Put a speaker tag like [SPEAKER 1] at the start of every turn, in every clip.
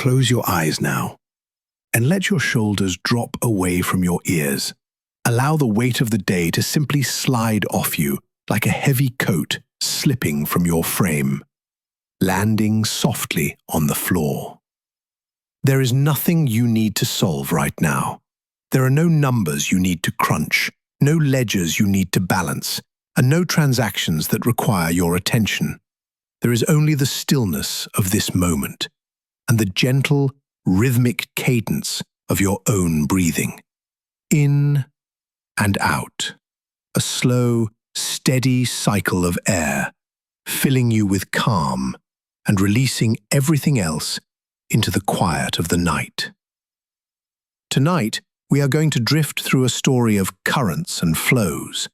[SPEAKER 1] close your eyes now and let your shoulders drop away from your ears. Allow the weight of the day to simply slide off you like a heavy coat slipping from your frame, landing softly on the floor. There is nothing you need to solve right now. There are no numbers you need to crunch, no ledgers you need to balance, and no transactions that require your attention. There is only the stillness of this moment and the gentle, rhythmic cadence of your own breathing. In and out, a slow, steady cycle of air, filling you with calm and releasing everything else into the quiet of the night. Tonight, we are going to drift through a story of currents and flows.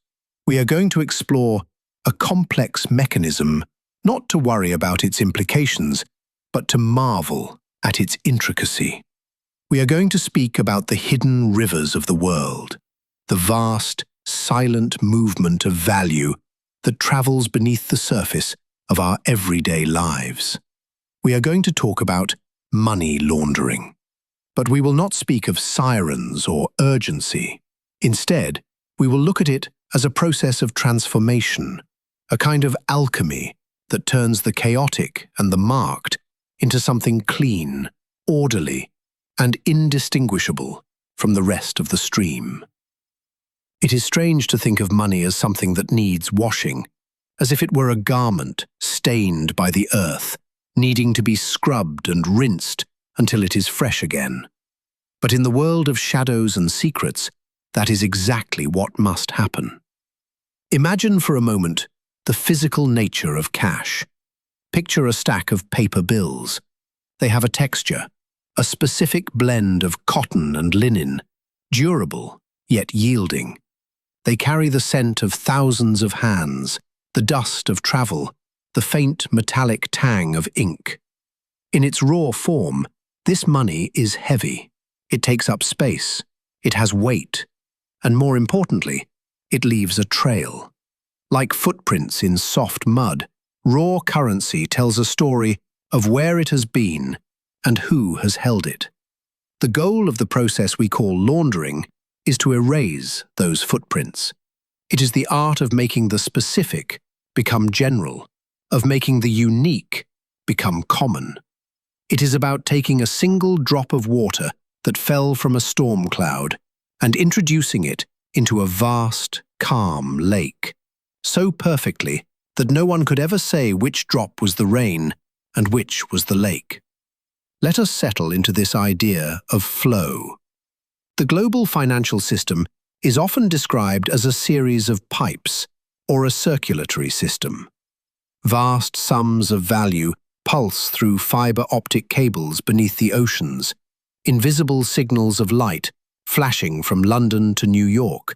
[SPEAKER 1] We are going to explore a complex mechanism, not to worry about its implications, but to marvel at its intricacy. We are going to speak about the hidden rivers of the world, the vast, silent movement of value that travels beneath the surface of our everyday lives. We are going to talk about money laundering. But we will not speak of sirens or urgency. Instead, we will look at it as a process of transformation, a kind of alchemy that turns the chaotic and the marked into something clean, orderly, and indistinguishable from the rest of the stream. It is strange to think of money as something that needs washing, as if it were a garment stained by the earth, needing to be scrubbed and rinsed until it is fresh again. But in the world of shadows and secrets, that is exactly what must happen. Imagine for a moment the physical nature of cash. Picture a stack of paper bills. They have a texture, a specific blend of cotton and linen, durable yet yielding. They carry the scent of thousands of hands, the dust of travel, the faint metallic tang of ink. In its raw form, this money is heavy. It takes up space, it has weight, and more importantly, it leaves a trail. Like footprints in soft mud, raw currency tells a story of where it has been and who has held it. The goal of the process we call laundering is to erase those footprints. It is the art of making the specific become general, of making the unique become common. It is about taking a single drop of water that fell from a storm cloud and introducing it into a vast, calm lake, so perfectly that no one could ever say which drop was the rain and which was the lake. Let us settle into this idea of flow. The global financial system is often described as a series of pipes or a circulatory system. Vast sums of value pulse through fiber optic cables beneath the oceans, invisible signals of light flashing from London to New York,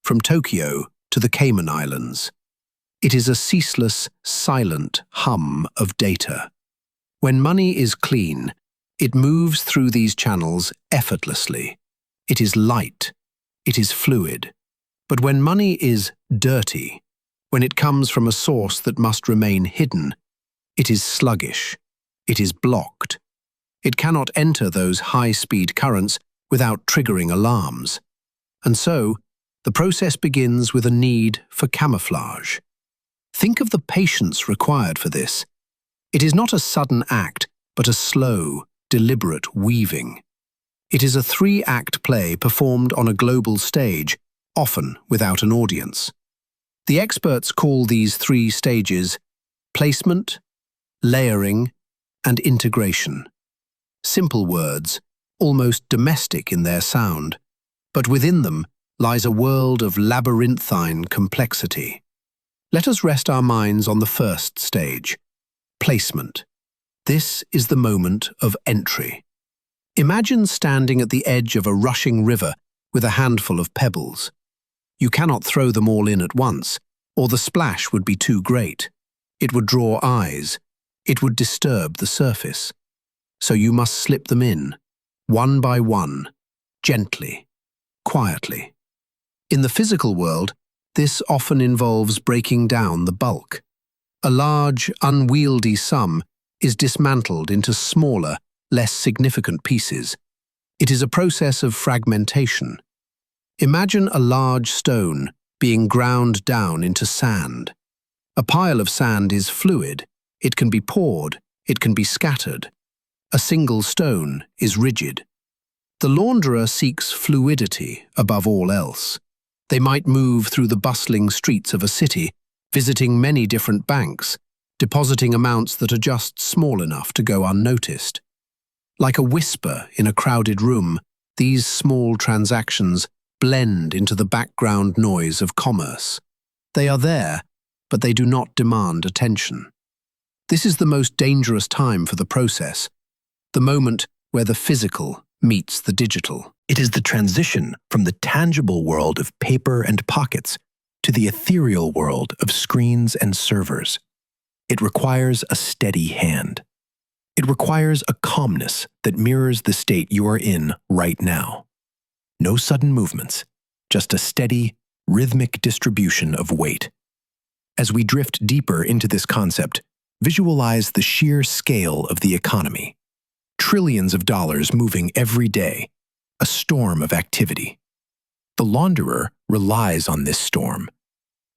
[SPEAKER 1] from Tokyo to the Cayman Islands. It is a ceaseless, silent hum of data. When money is clean, it moves through these channels effortlessly. It is light. It is fluid. But when money is dirty, when it comes from a source that must remain hidden, it is sluggish. It is blocked. It cannot enter those high-speed currents without triggering alarms. And so, the process begins with a need for camouflage. Think of the patience required for this. It is not a sudden act, but a slow, deliberate weaving. It is a 3-act play performed on a global stage, often without an audience. The experts call these 3 stages placement, layering, and integration. Simple words, almost domestic in their sound, but within them lies a world of labyrinthine complexity. Let us rest our minds on the first stage, placement. This is the moment of entry. Imagine standing at the edge of a rushing river with a handful of pebbles. You cannot throw them all in at once, or the splash would be too great. It would draw eyes. It would disturb the surface. So you must slip them in, one by one, gently, quietly. In the physical world, this often involves breaking down the bulk. A large, unwieldy sum is dismantled into smaller, less significant pieces. It is a process of fragmentation. Imagine a large stone being ground down into sand. A pile of sand is fluid. It can be poured. It can be scattered. A single stone is rigid. The launderer seeks fluidity above all else. They might move through the bustling streets of a city, visiting many different banks, depositing amounts that are just small enough to go unnoticed. Like a whisper in a crowded room, these small transactions blend into the background noise of commerce. They are there, but they do not demand attention. This is the most dangerous time for the process, the moment where the physical meets the digital.
[SPEAKER 2] It is the transition from the tangible world of paper and pockets to the ethereal world of screens and servers. It requires a steady hand. It requires a calmness that mirrors the state you are in right now. No sudden movements, just a steady, rhythmic distribution of weight. As we drift deeper into this concept, visualize the sheer scale of the economy. Trillions of dollars moving every day, a storm of activity. The launderer relies on this storm.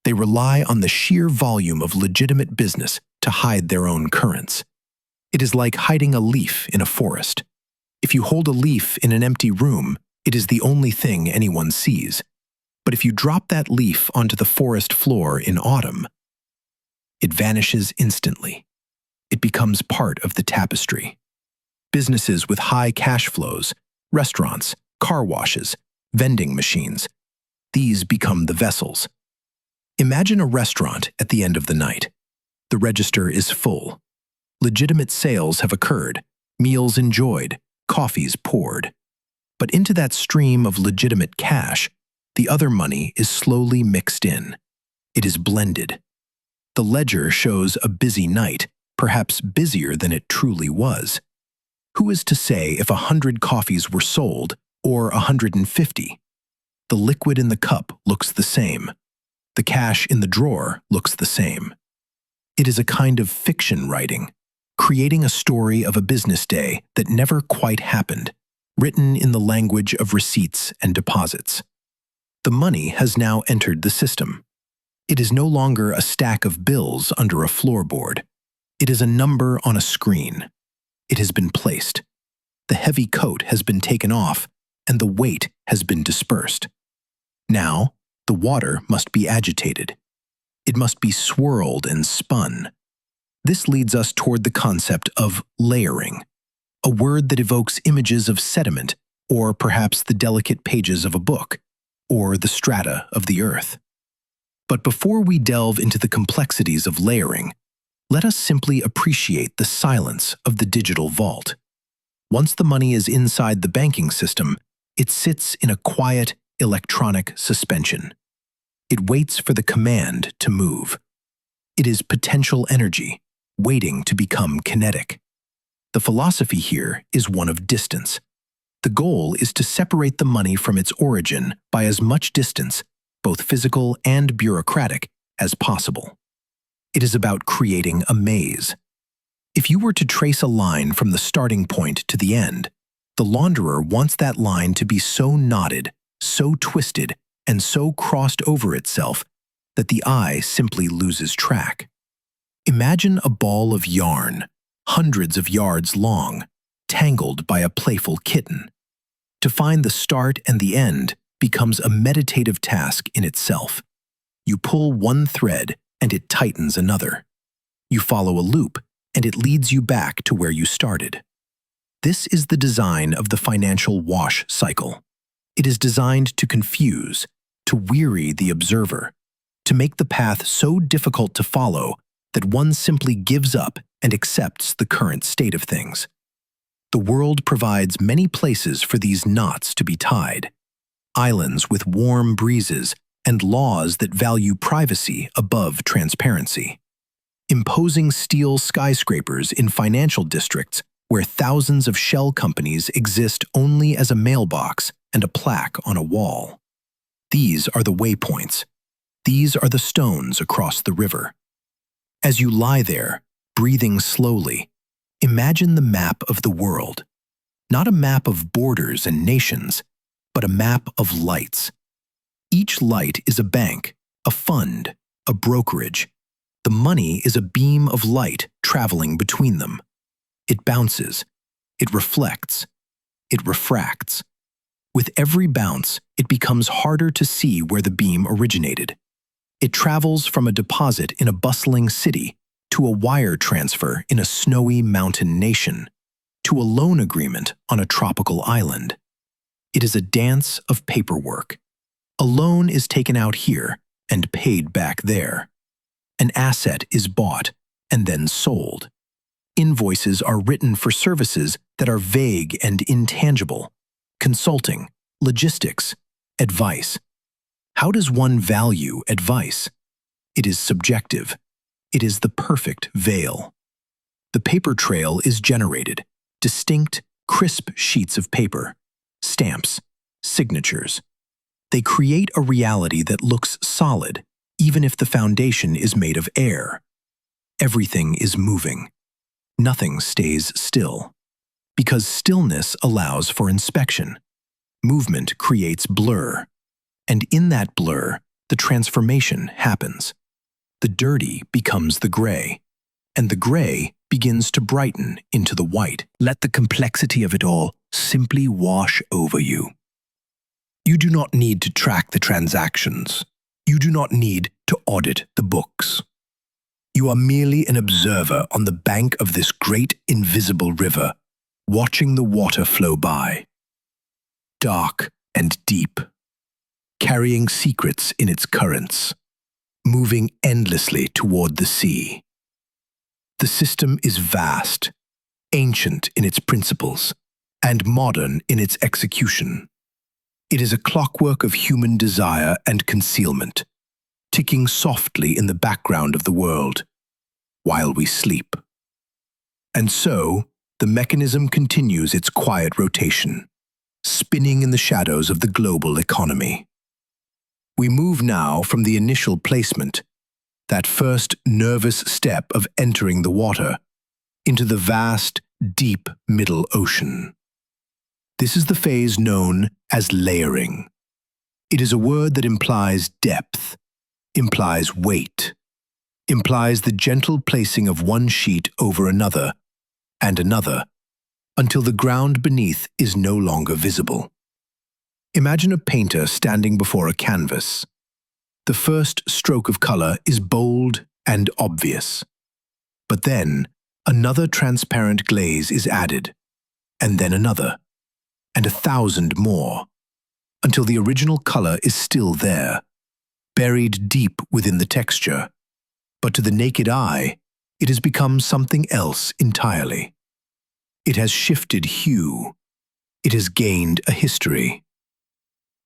[SPEAKER 2] They rely on the sheer volume of legitimate business to hide their own currents. It is like hiding a leaf in a forest. If you hold a leaf in an empty room, it is the only thing anyone sees. But if you drop that leaf onto the forest floor in autumn, it vanishes instantly. It becomes part of the tapestry. Businesses with high cash flows, restaurants, car washes, vending machines, these become the vessels. Imagine a restaurant at the end of the night. The register is full. Legitimate sales have occurred, meals enjoyed, coffees poured. But into that stream of legitimate cash, the other money is slowly mixed in. It is blended. The ledger shows a busy night, perhaps busier than it truly was. Who is to say if 100 coffees were sold or 150? The liquid in the cup looks the same. The cash in the drawer looks the same. It is a kind of fiction writing, creating a story of a business day that never quite happened, written in the language of receipts and deposits. The money has now entered the system. It is no longer a stack of bills under a floorboard. It is a number on a screen. It has been placed. The heavy coat has been taken off, and the weight has been dispersed. Now, the water must be agitated. It must be swirled and spun. This leads us toward the concept of layering, a word that evokes images of sediment, or perhaps the delicate pages of a book, or the strata of the earth. But before we delve into the complexities of layering, let us simply appreciate the silence of the digital vault. Once the money is inside the banking system, it sits in a quiet, electronic suspension. It waits for the command to move. It is potential energy, waiting to become kinetic. The philosophy here is one of distance. The goal is to separate the money from its origin by as much distance, both physical and bureaucratic, as possible. It is about creating a maze. If you were to trace a line from the starting point to the end, the launderer wants that line to be so knotted, so twisted, and so crossed over itself that the eye simply loses track. Imagine a ball of yarn, hundreds of yards long, tangled by a playful kitten. To find the start and the end becomes a meditative task in itself. You pull one thread and it tightens another. You follow a loop and it leads you back to where you started. This is the design of the financial wash cycle. It is designed to confuse, to weary the observer, to make the path so difficult to follow that one simply gives up and accepts the current state of things. The world provides many places for these knots to be tied, islands with warm breezes and laws that value privacy above transparency. Imposing steel skyscrapers in financial districts where thousands of shell companies exist only as a mailbox and a plaque on a wall. These are the waypoints. These are the stones across the river. As you lie there, breathing slowly, Imagine the map of the world. Not a map of borders and nations, but a map of lights. Each light is a bank, a fund, a brokerage. The money is a beam of light traveling between them. It bounces, it reflects, it refracts. With every bounce, it becomes harder to see where the beam originated. It travels from a deposit in a bustling city to a wire transfer in a snowy mountain nation, to a loan agreement on a tropical island. It is a dance of paperwork. A loan is taken out here and paid back there. An asset is bought and then sold. Invoices are written for services that are vague and intangible. Consulting, logistics, advice. How does one value advice? It is subjective. It is the perfect veil. The paper trail is generated, distinct, crisp sheets of paper, stamps, signatures. They create a reality that looks solid, even if the foundation is made of air. Everything is moving. Nothing stays still. Because stillness allows for inspection. Movement creates blur. And in that blur, the transformation happens. The dirty becomes the gray, and the gray begins to brighten into the white. Let the complexity of it all simply wash over you. You do not need to track the transactions. You do not need to audit the books. You are merely an observer on the bank of this great invisible river, watching the water flow by. Dark and deep, carrying secrets in its currents, moving endlessly toward the sea. The system is vast, ancient in its principles, and modern in its execution. It is a clockwork of human desire and concealment, ticking softly in the background of the world, while we sleep. And so, the mechanism continues its quiet rotation, spinning in the shadows of the global economy. We move now from the initial placement, that first nervous step of entering the water, into the vast, deep middle ocean. This is the phase known as layering. It is a word that implies depth, implies weight, implies the gentle placing of one sheet over another, and another, until the ground beneath is no longer visible. Imagine a painter standing before a canvas. The first stroke of color is bold and obvious. But then, another transparent glaze is added, and then another, and 1,000 more, until the original color is still there, buried deep within the texture. But to the naked eye, it has become something else entirely. It has shifted hue. It has gained a history.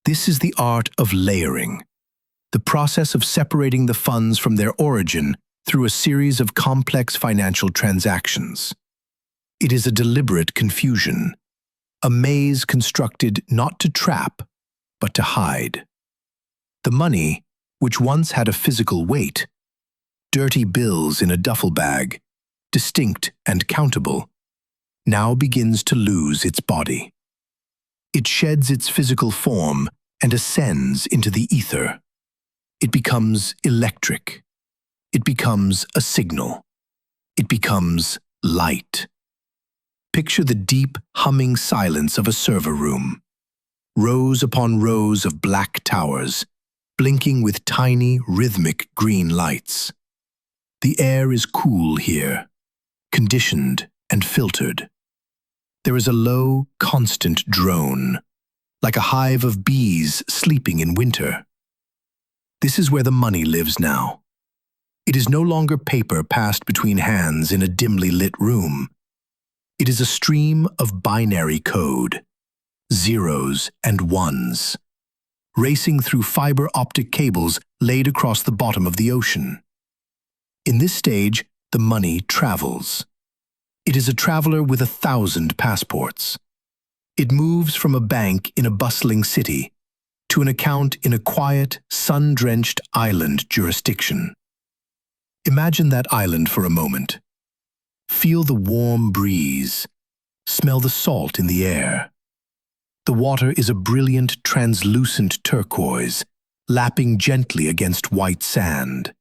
[SPEAKER 2] This is the art of layering, the process of separating the funds from their origin through a series of complex financial transactions. It is a deliberate confusion, a maze constructed not to trap, but to hide. The money, which once had a physical weight, dirty bills in a duffel bag, distinct and countable, now begins to lose its body. It sheds its physical form and ascends into the ether. It becomes electric. It becomes a signal. It becomes light. Picture the deep, humming silence of a server room. Rows upon rows of black towers, blinking with tiny, rhythmic green lights. The air is cool here, conditioned and filtered. There is a low, constant drone, like a hive of bees sleeping in winter. This is where the money lives now. It is no longer paper passed between hands in a dimly lit room. It is a stream of binary code, zeros and ones, racing through fiber optic cables laid across the bottom of the ocean. In this stage, the money travels. It is a traveler with 1,000 passports. It moves from a bank in a bustling city to an account in a quiet, sun-drenched island jurisdiction. Imagine that island for a moment.
[SPEAKER 1] Feel the warm breeze. Smell the salt in the air. The water is a brilliant, translucent turquoise, lapping gently against white sand.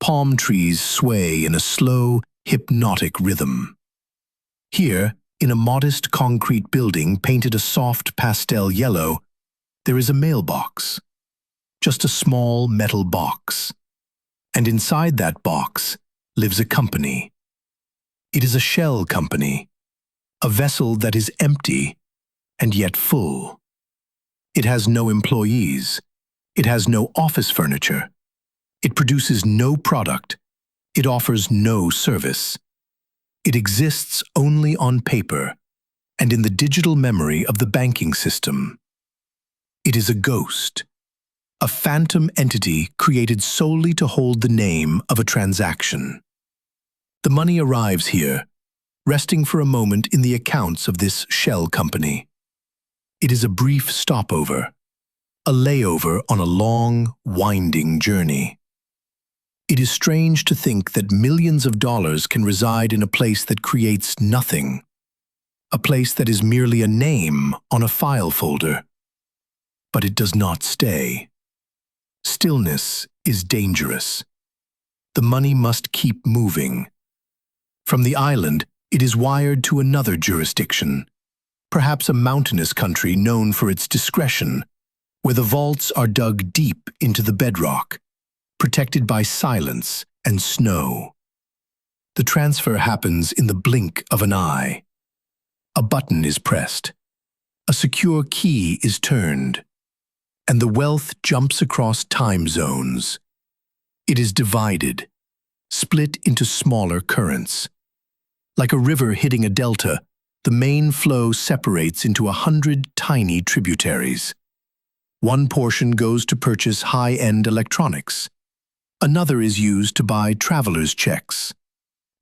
[SPEAKER 1] Palm trees sway in a slow, hypnotic rhythm. Here, in a modest concrete building painted a soft pastel yellow, there is a mailbox. Just a small metal box. And inside that box lives a company. It is a shell company, a vessel that is empty and yet full. It has no employees. It has no office furniture. It produces no product. It offers no service. It exists only on paper and in the digital memory of the banking system. It is a ghost, a phantom entity created solely to hold the name of a transaction. The money arrives here, resting for a moment in the accounts of this shell company. It is a brief stopover, a layover on a long, winding journey. It is strange to think that millions of dollars can reside in a place that creates nothing, a place that is merely a name on a file folder. But it does not stay. Stillness is dangerous. The money must keep moving. From the island, it is wired to another jurisdiction, perhaps a mountainous country known for its discretion, where the vaults are dug deep into the bedrock, protected by silence and snow. The transfer happens in the blink of an eye. A button is pressed. A secure key is turned. And the wealth jumps across time zones. It is divided, split into smaller currents. Like a river hitting a delta, the main flow separates into 100 tiny tributaries. One portion goes to purchase high-end electronics. Another is used to buy traveler's checks.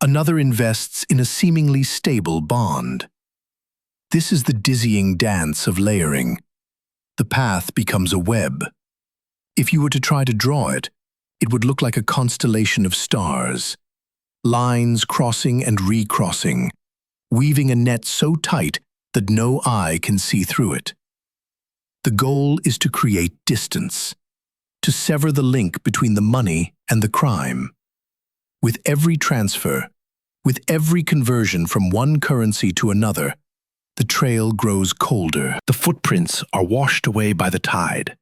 [SPEAKER 1] Another invests in a seemingly stable bond. This is the dizzying dance of layering. The path becomes a web. If you were to try to draw it, it would look like a constellation of stars, lines crossing and recrossing, weaving a net so tight that no eye can see through it. The goal is to create distance, to sever the link between the money and the crime. With every transfer, with every conversion from one currency to another, the trail grows colder. The footprints are washed away by the tide.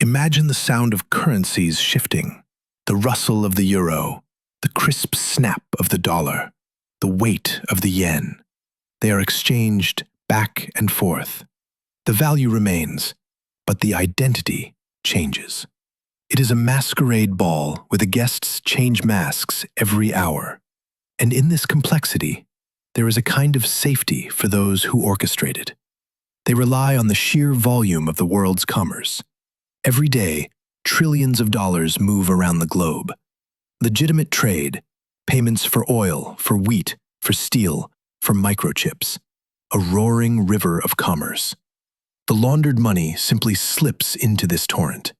[SPEAKER 1] Imagine the sound of currencies shifting, the rustle of the euro, the crisp snap of the dollar, the weight of the yen. They are exchanged back and forth. The value remains, but the identity changes. It is a masquerade ball where the guests change masks every hour. And in this complexity, there is a kind of safety for those who orchestrate it. They rely on the sheer volume of the world's commerce. Every day, trillions of dollars move around the globe. Legitimate trade, payments for oil, for wheat, for steel, for microchips. A roaring river of commerce. The laundered money simply slips into this torrent.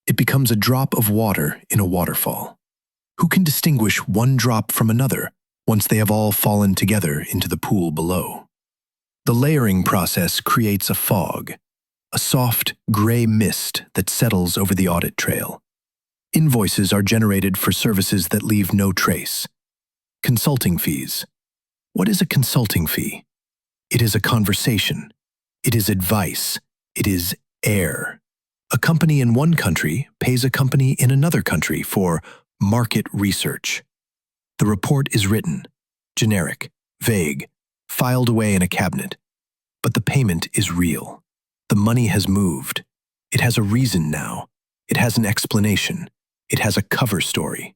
[SPEAKER 1] It becomes a drop of water in a waterfall. Who can distinguish one drop from another once they have all fallen together into the pool below? The layering process creates a fog, a soft, gray mist that settles over the audit trail. Invoices are generated for services that leave no trace. Consulting fees. What is a consulting fee? It is a conversation. It is advice. It is air. A company in one country pays a company in another country for market research. The report is written, generic, vague, filed away in a cabinet. But the payment is real. The money has moved. It has a reason now. It has an explanation. It has a cover story.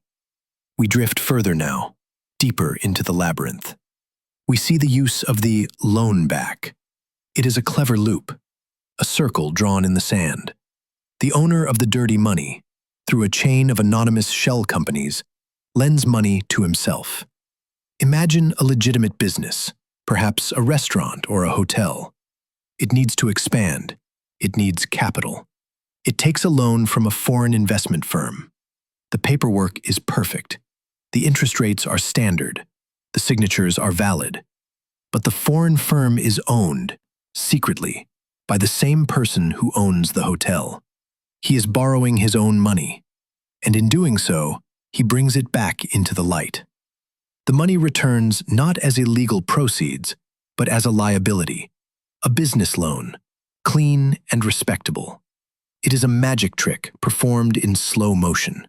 [SPEAKER 1] We drift further now, deeper into the labyrinth. We see the use of the loan back. It is a clever loop, a circle drawn in the sand. The owner of the dirty money, through a chain of anonymous shell companies, lends money to himself. Imagine a legitimate business, perhaps a restaurant or a hotel. It needs to expand. It needs capital. It takes a loan from a foreign investment firm. The paperwork is perfect. The interest rates are standard.
[SPEAKER 2] The signatures are valid. But the foreign firm is owned, secretly, by the same person who owns the hotel. He is borrowing his own money, and in doing so, he brings it back into the light. The money returns not as illegal proceeds, but as a liability, a business loan, clean and respectable. It is a magic trick performed in slow motion.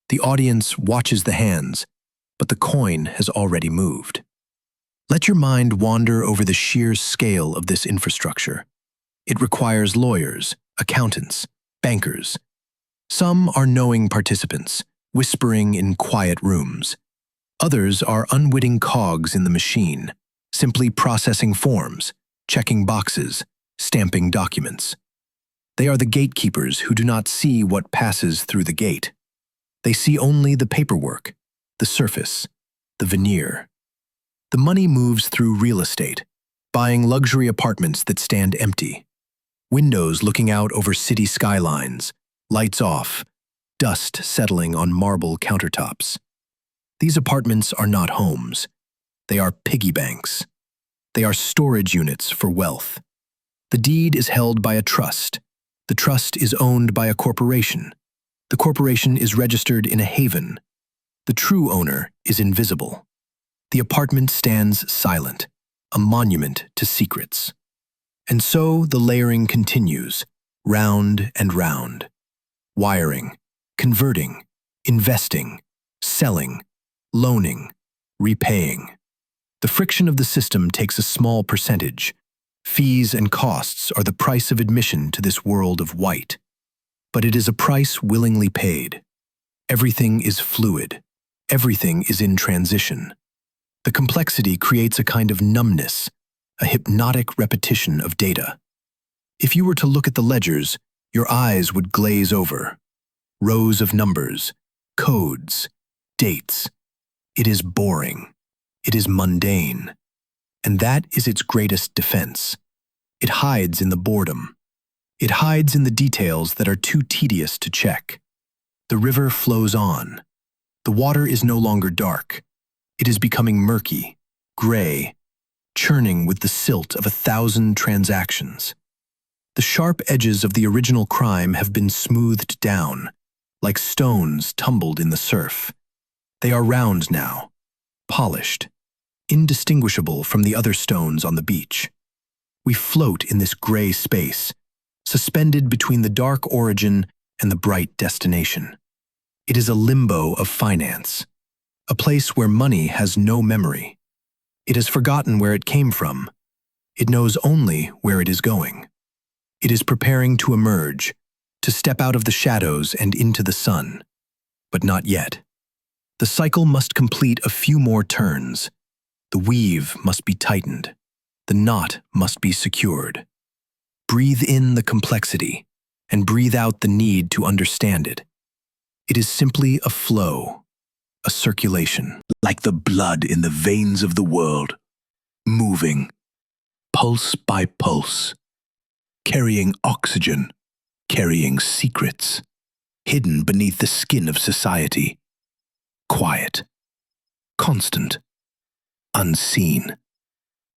[SPEAKER 2] The audience watches the hands, but the coin has already moved. Let your mind wander over the sheer scale of this infrastructure. It requires lawyers, accountants, bankers. Some are knowing participants, whispering in quiet rooms. Others are unwitting cogs in the machine, simply processing forms, checking boxes, stamping documents. They are the gatekeepers who do not see what passes through the gate. They see only the paperwork, the surface, the veneer. The money moves through real estate, buying luxury apartments that stand empty. Windows looking out over city skylines, lights off, dust settling on marble countertops. These apartments are not homes. They are piggy banks. They are storage units for wealth. The deed is held by a trust. The trust is owned by a corporation. The corporation is registered in a haven. The true owner is invisible. The apartment stands silent, a monument to secrets. And so the layering continues, round and round. Wiring, converting, investing, selling, loaning, repaying. The friction of the system takes a small percentage. Fees and costs are the price of admission to this world of white. But it is a price willingly paid. Everything is fluid. Everything is in transition. The complexity creates a kind of numbness, a hypnotic repetition of data. If you were to look at the ledgers, your eyes would glaze over. Rows of numbers, codes, dates. It is boring. It is mundane. And that is its greatest defense. It hides in the boredom. It hides in the details that are too tedious to check. The river flows on. The water is no longer dark. It is becoming murky, gray, churning with the silt of 1,000 transactions. The sharp edges of the original crime have been smoothed down, like stones tumbled in the surf. They are round now, polished, indistinguishable from the other stones on the beach. We float in this gray space, suspended between the dark origin and the bright destination. It is a limbo of finance, a place where money has no memory. It has forgotten where it came from. It knows only where it is going. It is preparing to emerge, to step out of the shadows and into the sun. But not yet. The cycle must complete a few more turns. The weave must be tightened. The knot must be secured. Breathe in the complexity and breathe out the need to understand it. It is simply a flow, a circulation,
[SPEAKER 1] like the blood in the veins of the world, moving, pulse by pulse, carrying oxygen, carrying secrets, hidden beneath the skin of society, quiet, constant, unseen.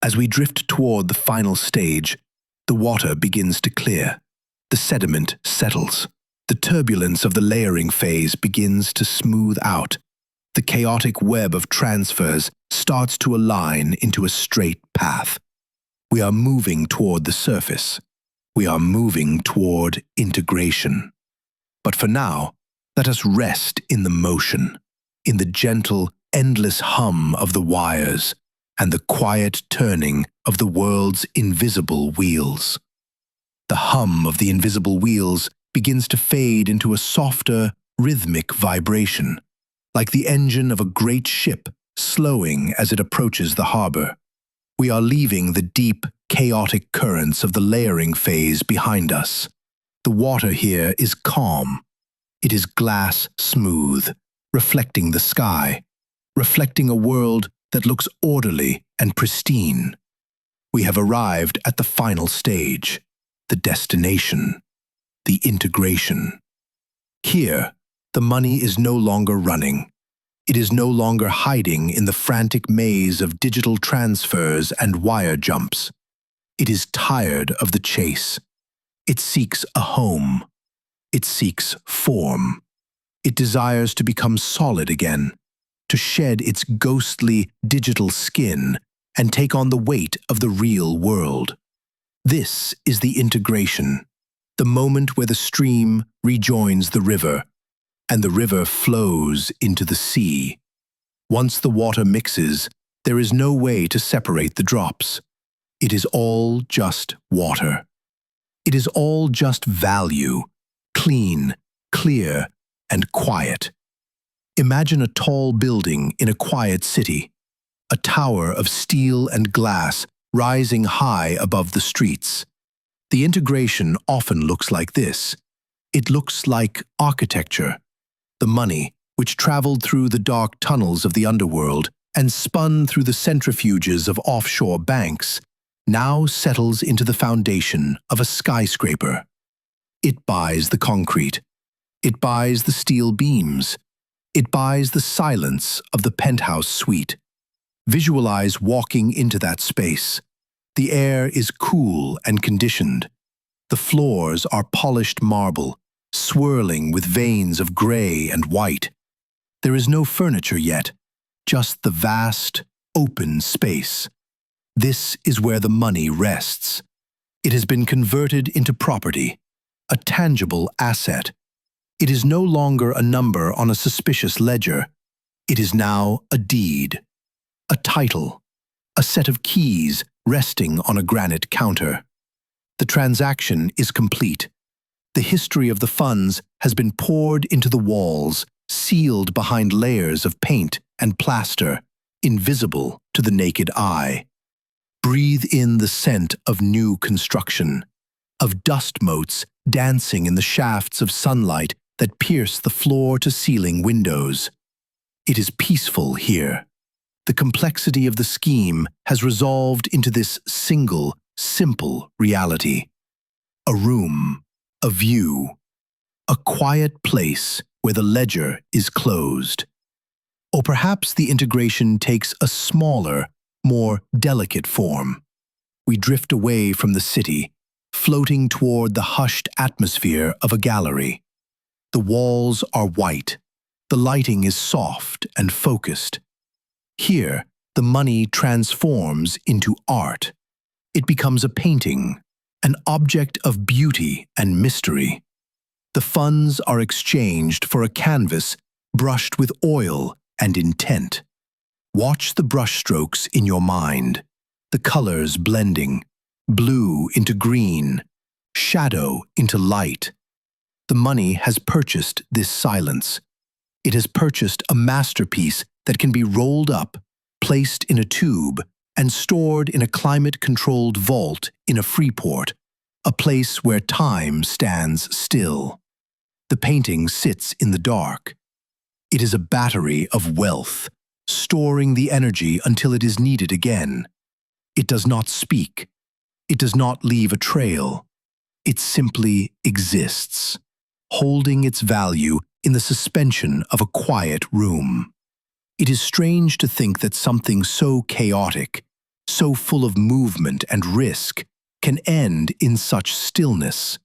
[SPEAKER 1] As we drift toward the final stage, the water begins to clear, the sediment settles, the turbulence of the layering phase begins to smooth out. The chaotic web of transfers starts to align into a straight path. We are moving toward the surface. We are moving toward integration. But for now, let us rest in the motion, in the gentle, endless hum of the wires and the quiet turning of the world's invisible wheels. The hum of the invisible wheels begins to fade into a softer, rhythmic vibration, like the engine of a great ship slowing as it approaches the harbor. We are leaving the deep, chaotic currents of the layering phase behind us. The water here is calm. It is glass smooth, reflecting the sky, reflecting a world that looks orderly and pristine. We have arrived at the final stage, the destination, the integration. Here, the money is no longer running. It is no longer hiding in the frantic maze of digital transfers and wire jumps. It is tired of the chase. It seeks a home. It seeks form. It desires to become solid again, to shed its ghostly digital skin and take on the weight of the real world. This is the integration, the moment where the stream rejoins the river, and the river flows into the sea. Once the water mixes, there is no way to separate the drops. It is all just water. It is all just value, clean, clear, and quiet. Imagine a tall building in a quiet city, a tower of steel and glass rising high above the streets. The integration often looks like this. It looks like architecture. The money, which traveled through the dark tunnels of the underworld and spun through the centrifuges of offshore banks, now settles into the foundation of a skyscraper. It buys the concrete. It buys the steel beams. It buys the silence of the penthouse suite. Visualize walking into that space. The air is cool and conditioned. The floors are polished marble, swirling with veins of gray and white. There is no furniture yet, just the vast, open space. This is where the money rests. It has been converted into property, a tangible asset. It is no longer a number on a suspicious ledger. It is now a deed, a title, a set of keys resting on a granite counter. The transaction is complete. The history of the funds has been poured into the walls, sealed behind layers of paint and plaster, invisible to the naked eye. Breathe in the scent of new construction, of dust motes dancing in the shafts of sunlight that pierce the floor-to-ceiling windows. It is peaceful here. The complexity of the scheme has resolved into this single, simple reality. A room, a view, a quiet place where the ledger is closed. Or perhaps the integration takes a smaller, more delicate form. We drift away from the city, floating toward the hushed atmosphere of a gallery. The walls are white. The lighting is soft and focused. Here, the money transforms into art. It becomes a painting, an object of beauty and mystery. The funds are exchanged for a canvas brushed with oil and intent. Watch the brushstrokes in your mind, the colors blending, blue into green, shadow into light. The money has purchased this silence. It has purchased a masterpiece that can be rolled up, placed in a tube, and stored in a climate-controlled vault in a free port, a place where time stands still. The painting sits in the dark. It is a battery of wealth, storing the energy until it is needed again. It does not speak. It does not leave a trail. It simply exists, holding its value in the suspension of a quiet room. It is strange to think that something so chaotic, so full of movement and risk, can end in such stillness.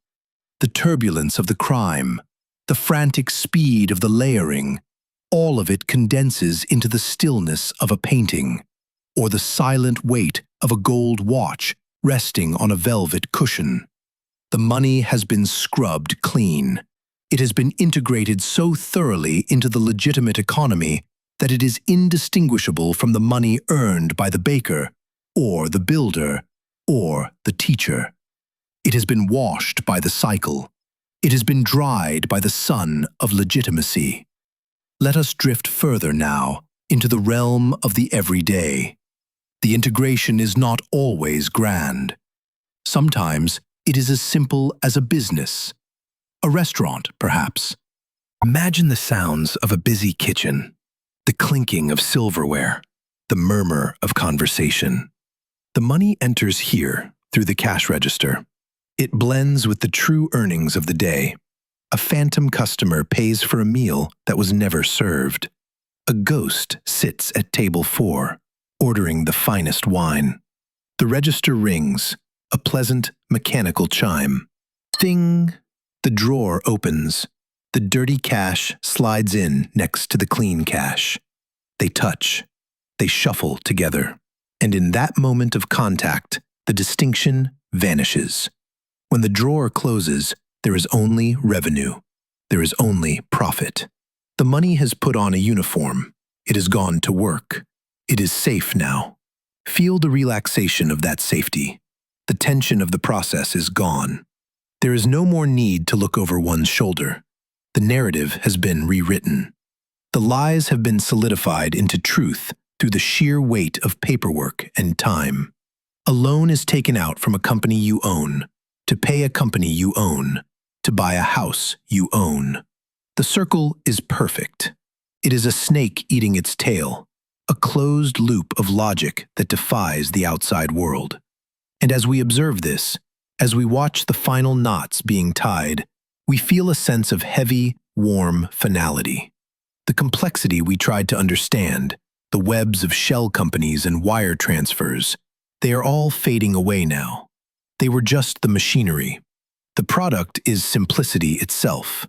[SPEAKER 1] The turbulence of the crime, the frantic speed of the layering, all of it condenses into the stillness of a painting, or the silent weight of a gold watch resting on a velvet cushion. The money has been scrubbed clean. It has been integrated so thoroughly into the legitimate economy that it is indistinguishable from the money earned by the baker, or the builder, or the teacher. It has been washed by the cycle. It has been dried by the sun of legitimacy. Let us drift further now into the realm of the everyday. The integration is not always grand. Sometimes it is as simple as a business, a restaurant, perhaps. Imagine the sounds of a busy kitchen, the clinking of silverware, the murmur of conversation. The money enters here through the cash register. It blends with the true earnings of the day. A phantom customer pays for a meal that was never served.
[SPEAKER 2] A ghost sits at table 4, ordering the finest wine. The register rings, a pleasant, mechanical chime. Ding! The drawer opens. The dirty cash slides in next to the clean cash. They touch. They shuffle together. And in that moment of contact, the distinction vanishes. When the drawer closes, there is only revenue. There is only profit. The money has put on a uniform. It has gone to work. It is safe now. Feel the relaxation of that safety. The tension of the process is gone. There is no more need to look over one's shoulder. The narrative has been rewritten. The lies have been solidified into truth through the sheer weight of paperwork and time. A loan is taken out from a company you own, to pay a company you own, to buy a house you own. The circle is perfect. It is a snake eating its tail, a closed loop of logic that defies the outside world. And as we observe this, as we watch the final knots being tied, we feel a sense of heavy, warm finality. The complexity we tried to understand, the webs of shell companies and wire transfers, they are all fading away now. They were just the machinery. The product is simplicity itself.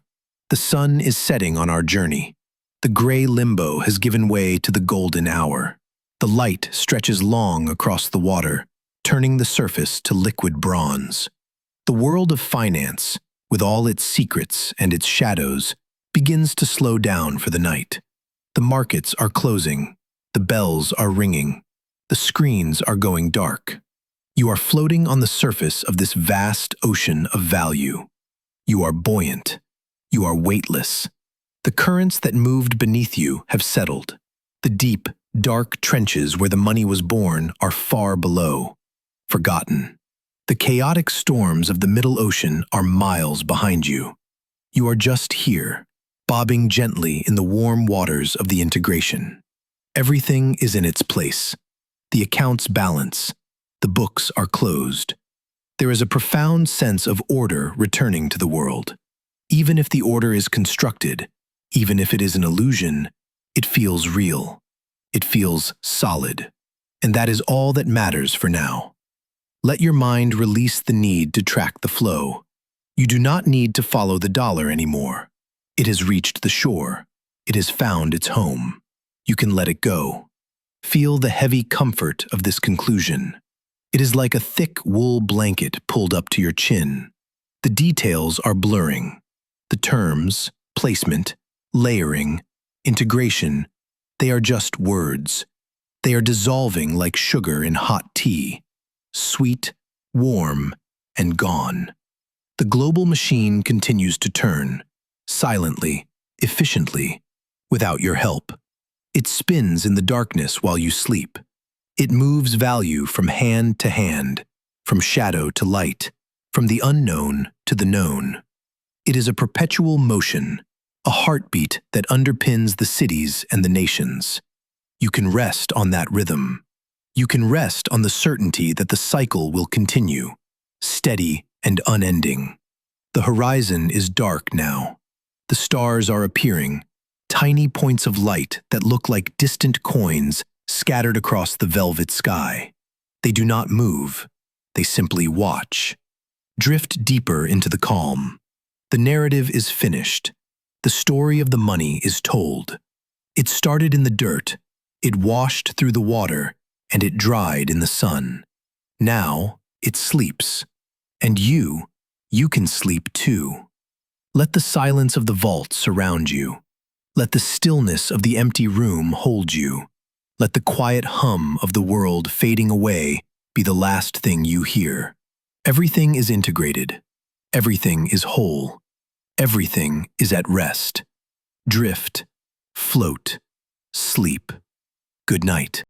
[SPEAKER 2] The sun is setting on our journey. The gray limbo has given way to the golden hour. The light stretches long across the water, turning the surface to liquid bronze. The world of finance, with all its secrets and its shadows, begins to slow down for the night. The markets are closing. The bells are ringing. The screens are going dark. You are floating on the surface of this vast ocean of value. You are buoyant. You are weightless. The currents that moved beneath you have settled. The deep, dark trenches where the money was born are far below, forgotten. The chaotic storms of the Middle Ocean are miles behind you. You are just here, bobbing gently in the warm waters of the integration. Everything is in its place. The accounts balance. The books are closed. There is a profound sense of order returning to the world. Even if the order is constructed, even if it is an illusion, it feels real. It feels solid. And that is all that matters for now. Let your mind release the need to track the flow. You do not need to follow the dollar anymore. It has reached the shore. It has found its home. You can let it go. Feel the heavy comfort of this conclusion. It is like a thick wool blanket pulled up to your chin. The details are blurring. The terms, placement, layering, integration, they are just words. They are dissolving like sugar in hot tea, sweet, warm, and gone. The global machine continues to turn, silently, efficiently, without your help. It spins in the darkness while you sleep. It moves value from hand to hand, from shadow to light, from the unknown to the known. It is a perpetual motion, a heartbeat that underpins the cities and the nations. You can rest on that rhythm. You can rest on the certainty that the cycle will continue, steady and unending. The horizon is dark now. The stars are appearing, tiny points of light that look like distant coins scattered across the velvet sky. They do not move. They simply watch. Drift deeper into the calm. The narrative is finished. The story of the money is told. It started in the dirt. It washed through the water, and it dried in the sun. Now it sleeps. And you can sleep too. Let the silence of the vault surround you. Let the stillness of the empty room hold you. Let the quiet hum of the world fading away be the last thing you hear. Everything is integrated. Everything is whole. Everything is at rest. Drift, float, sleep. Good night.